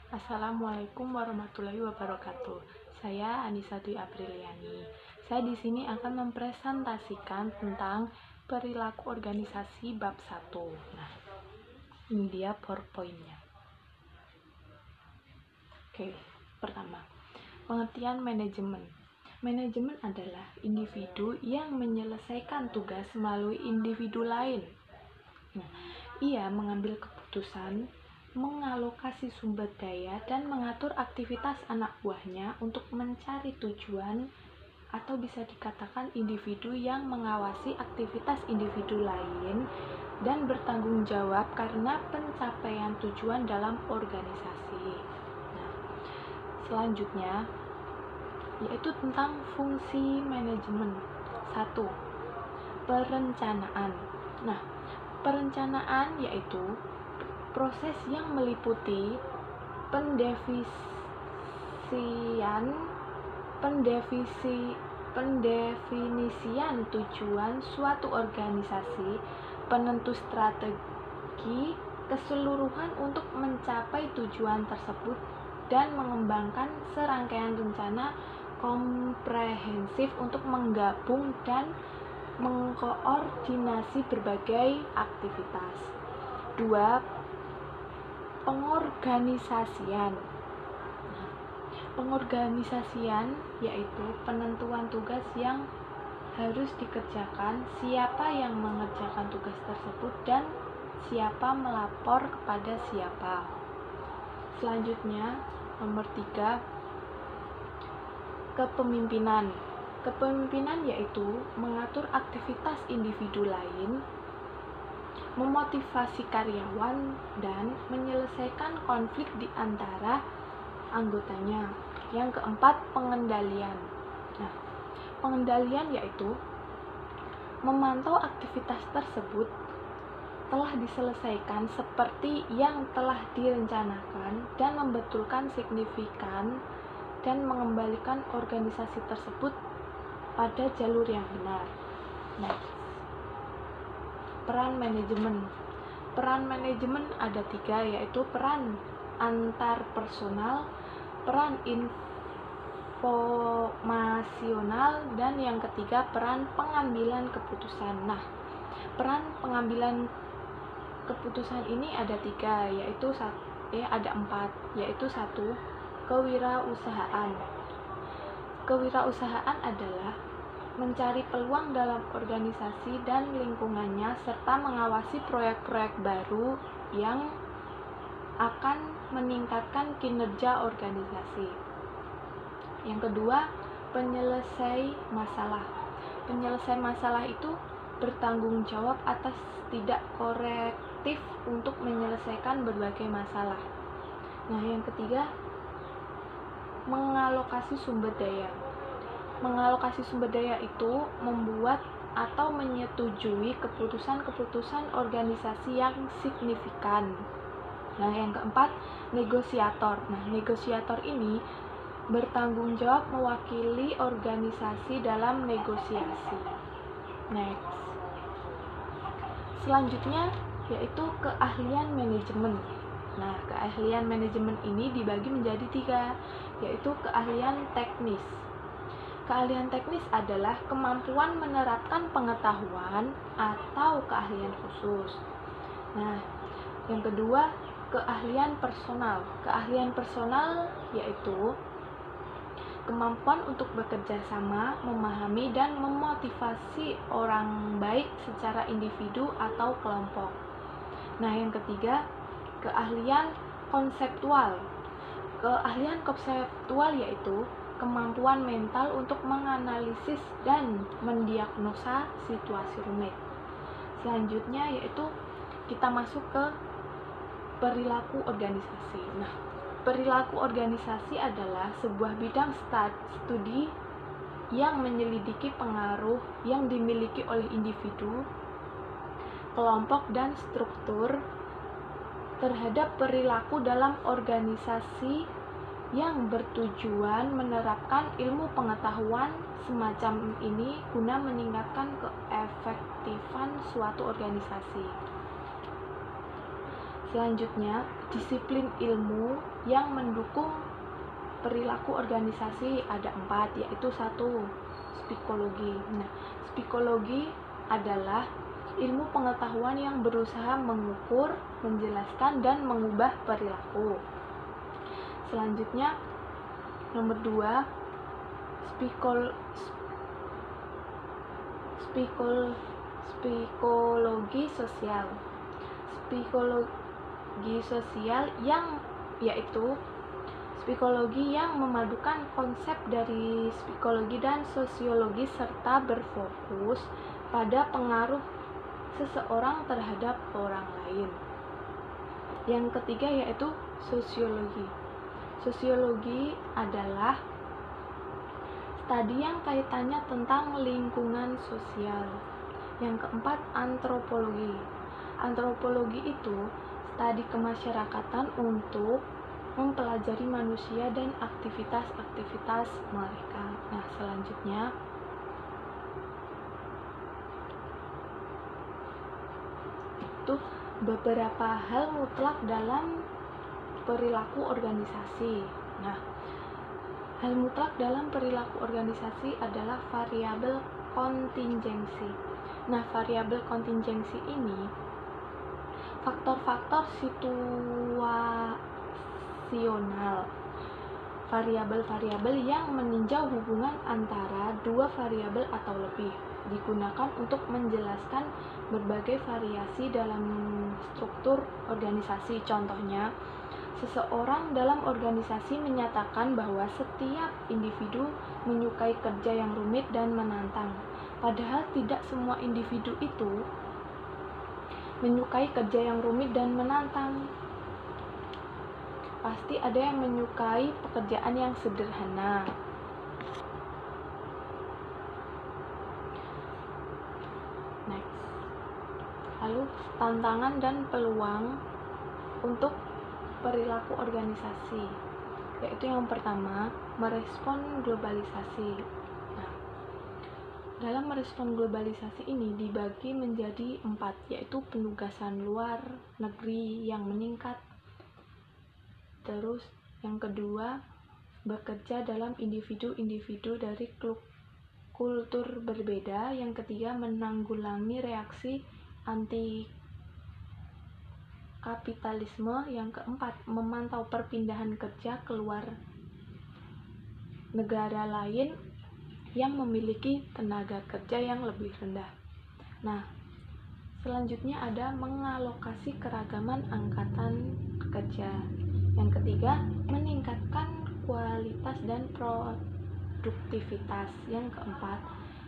Assalamualaikum warahmatullahi wabarakatuh. Saya Anissa Dwi Apriliani. Saya di sini akan mempresentasikan tentang perilaku organisasi bab 1. Nah, ini dia PowerPoint-nya. Oke, pertama, pengertian manajemen. Manajemen adalah individu yang menyelesaikan tugas melalui individu lain. Nah, ia mengambil keputusan, mengalokasi sumber daya, dan mengatur aktivitas anak buahnya untuk mencari tujuan, atau bisa dikatakan individu yang mengawasi aktivitas individu lain dan bertanggung jawab karena pencapaian tujuan dalam organisasi. Nah, selanjutnya yaitu tentang fungsi manajemen. 1. Perencanaan. Nah, perencanaan yaitu proses yang meliputi pendefinisian tujuan suatu organisasi, penentu strategi keseluruhan untuk mencapai tujuan tersebut, dan mengembangkan serangkaian rencana komprehensif untuk menggabung dan mengkoordinasi berbagai aktivitas. 2. Pengorganisasian. Pengorganisasian yaitu penentuan tugas yang harus dikerjakan, siapa yang mengerjakan tugas tersebut, dan siapa melapor kepada siapa. Selanjutnya, nomor 3, kepemimpinan. Kepemimpinan yaitu mengatur aktivitas individu lain, memotivasi karyawan, dan menyelesaikan konflik di antara anggotanya. Yang keempat, pengendalian. Nah, pengendalian yaitu memantau aktivitas tersebut telah diselesaikan seperti yang telah direncanakan dan membetulkan signifikan dan mengembalikan organisasi tersebut pada jalur yang benar. Next. Peran manajemen. Peran manajemen ada 3, yaitu peran antar personal, peran informasional, dan yang ketiga peran pengambilan keputusan. Nah, peran pengambilan keputusan ini ada 3, yaitu ada 4, yaitu 1. Kewirausahaan. Kewirausahaan adalah mencari peluang dalam organisasi dan lingkungannya, serta mengawasi proyek-proyek baru yang akan meningkatkan kinerja organisasi. Yang kedua, penyelesai masalah. Penyelesai masalah itu bertanggung jawab atas tidak korektif untuk menyelesaikan berbagai masalah. Nah, yang ketiga, mengalokasi sumber daya. Mengalokasi sumber daya itu membuat atau menyetujui keputusan-keputusan organisasi yang signifikan. Nah, yang keempat, negosiator. Nah, negosiator ini bertanggung jawab mewakili organisasi dalam negosiasi. Next. Selanjutnya yaitu keahlian manajemen. Nah, keahlian manajemen ini dibagi menjadi 3, yaitu keahlian teknis. Keahlian teknis adalah kemampuan menerapkan pengetahuan atau keahlian khusus. Nah, yang kedua, keahlian personal. Keahlian personal yaitu kemampuan untuk bekerja sama, memahami, dan memotivasi orang baik secara individu atau kelompok. Nah, yang ketiga, keahlian konseptual. Keahlian konseptual yaitu kemampuan mental untuk menganalisis dan mendiagnosa situasi rumit. Selanjutnya yaitu kita masuk ke perilaku organisasi. Nah, perilaku organisasi adalah sebuah bidang studi yang menyelidiki pengaruh yang dimiliki oleh individu, kelompok, dan struktur terhadap perilaku dalam organisasi yang bertujuan menerapkan ilmu pengetahuan semacam ini guna meningkatkan keefektifan suatu organisasi. Selanjutnya, disiplin ilmu yang mendukung perilaku organisasi ada 4, yaitu 1, psikologi. Nah, psikologi adalah ilmu pengetahuan yang berusaha mengukur, menjelaskan, dan mengubah perilaku. Selanjutnya, nomor 2, psikologi sosial. Psikologi sosial yang yaitu psikologi yang memadukan konsep dari psikologi dan sosiologi serta berfokus pada pengaruh seseorang terhadap orang lain. Yang ketiga yaitu sosiologi. Sosiologi adalah studi yang kaitannya tentang lingkungan sosial. Yang keempat, antropologi. Antropologi itu studi kemasyarakatan untuk mempelajari manusia dan aktivitas-aktivitas mereka. Nah, selanjutnya itu beberapa hal mutlak dalam perilaku organisasi. Nah, hal mutlak dalam perilaku organisasi adalah variabel kontingensi. Nah, variabel kontingensi ini faktor-faktor situasional, variabel-variabel yang meninjau hubungan antara dua variabel atau lebih, digunakan untuk menjelaskan berbagai variasi dalam struktur organisasi. Contohnya, seseorang dalam organisasi menyatakan bahwa setiap individu menyukai kerja yang rumit dan menantang, padahal tidak semua individu itu menyukai kerja yang rumit dan menantang. Pasti ada yang menyukai pekerjaan yang sederhana. Next. Lalu, tantangan dan peluang untuk perilaku organisasi, yaitu yang pertama, merespon globalisasi. Nah, dalam merespon globalisasi ini dibagi menjadi 4, yaitu penugasan luar negeri yang meningkat. Terus yang kedua, bekerja dalam individu-individu dari kultur berbeda. Yang ketiga, menanggulangi reaksi anti kapitalisme. Yang keempat, memantau perpindahan kerja keluar negara lain yang memiliki tenaga kerja yang lebih rendah. Nah, selanjutnya ada mengalokasi keragaman angkatan kerja. Yang ketiga, meningkatkan kualitas dan produktivitas. Yang keempat,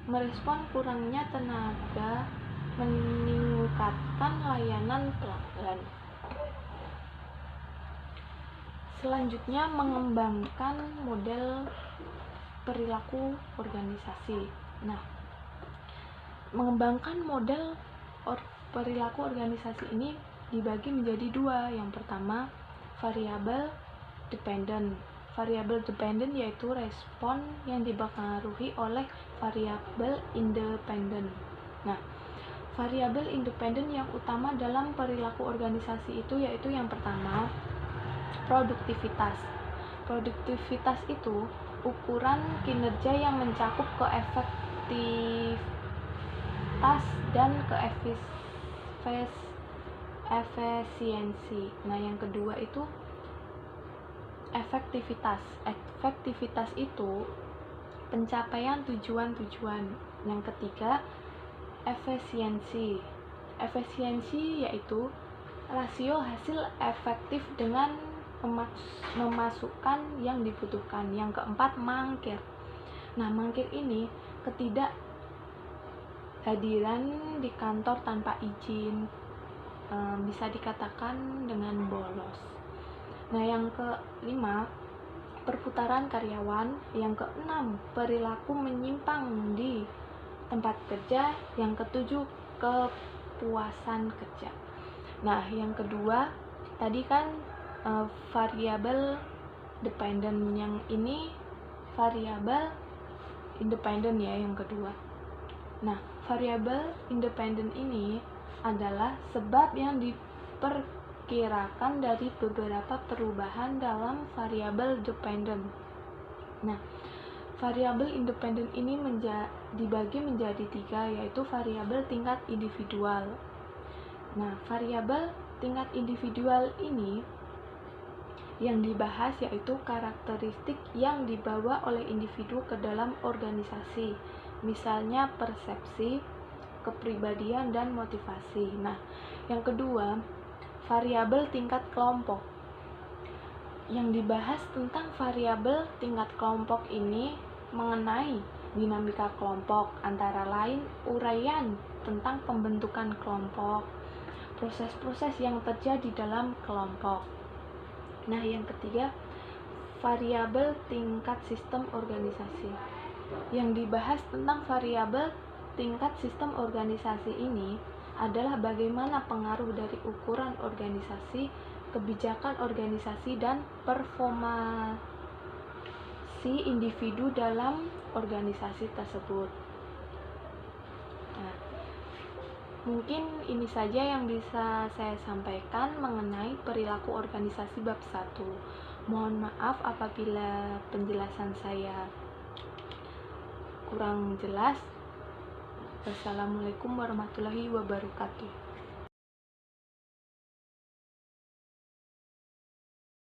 merespon kurangnya tenaga, meningkatkan layanan pelanggan. Selanjutnya, mengembangkan model perilaku organisasi. Nah, mengembangkan model perilaku organisasi ini dibagi menjadi 2. Yang pertama, variabel dependent. Variabel dependent yaitu respon yang dipengaruhi oleh variabel independent. Nah, variabel independent yang utama dalam perilaku organisasi itu yaitu yang pertama, produktivitas. Produktivitas itu ukuran kinerja yang mencakup keefektivitas dan efisiensi. Nah, yang kedua itu efektivitas. Efektivitas itu pencapaian tujuan-tujuan. Yang ketiga, efisiensi. Efisiensi yaitu rasio hasil efektif dengan memasukkan yang dibutuhkan. Yang keempat, mangkir. Nah, mangkir ini ketidakhadiran di kantor tanpa izin, bisa dikatakan dengan bolos. Nah, yang kelima, perputaran karyawan. Yang keenam, perilaku menyimpang di tempat kerja. Yang ketujuh, kepuasan kerja. Nah, yang kedua tadi kan variabel dependent, yang ini variabel independent ya, yang kedua. Nah, variabel independent ini adalah sebab yang diperkirakan dari beberapa perubahan dalam variabel dependent. Nah, variabel independen ini dibagi menjadi 3, yaitu variabel tingkat individual. Nah, variabel tingkat individual ini yang dibahas yaitu karakteristik yang dibawa oleh individu ke dalam organisasi, misalnya persepsi, kepribadian, dan motivasi. Nah, yang kedua, variabel tingkat kelompok. Yang dibahas tentang variabel tingkat kelompok ini mengenai dinamika kelompok, antara lain uraian tentang pembentukan kelompok, proses-proses yang terjadi dalam kelompok. Nah, yang ketiga, variabel tingkat sistem organisasi. Yang dibahas tentang variabel tingkat sistem organisasi ini adalah bagaimana pengaruh dari ukuran organisasi, kebijakan organisasi, dan performa si individu dalam organisasi tersebut. Nah, mungkin ini saja yang bisa saya sampaikan mengenai perilaku organisasi bab 1. Mohon maaf apabila penjelasan saya kurang jelas. Wassalamualaikum warahmatullahi wabarakatuh.